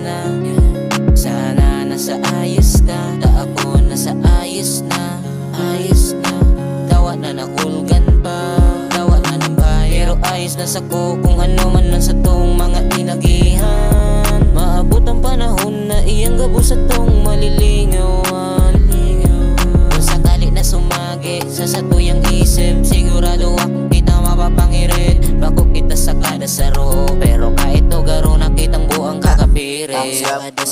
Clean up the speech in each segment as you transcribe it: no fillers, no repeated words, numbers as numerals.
na. Sana nasa ayos ka, da ako nasa ayos na. Ayos na, dawa na nahulgan pa, dawa na ng bayan. Pero ayos na sa ko kung ano man lang sa tong mga inagihan. Maabot ang panahon na iyang gabo sa tong malilingawan. Kung sakali na sumagi sa satuyang isip, sigurado akong kita mapapangirit. Bako kita sa kada saro, pero kahit to garo nakitang buang kakapirit. Ang sabado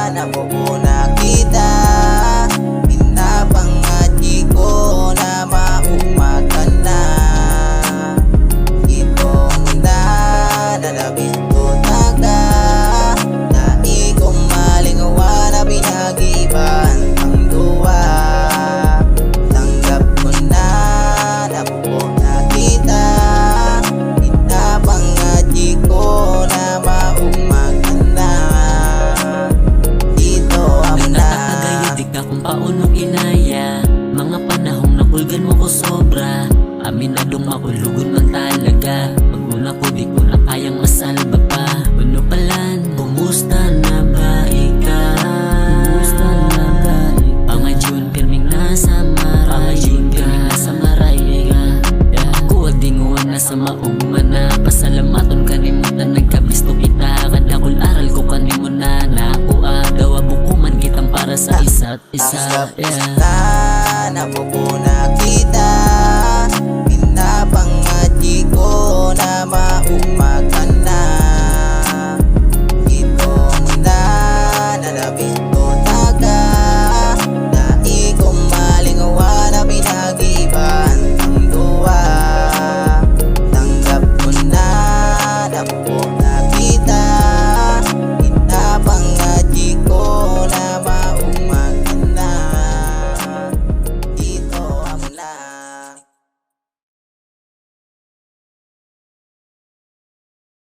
na mabubuna kita, pinapangati ko na maumakan na. Itong na nalabit ko taga, na ikong malingawan na pinagiban ang duwa. Tanggap ko na mabubuna kita, pinapangati ko na maumakan na. Dito ang na Nagkakagayadig na kung paunong inaya, mga panahong nakulgan mo ko sobra. Aminadong makulugon man talaga.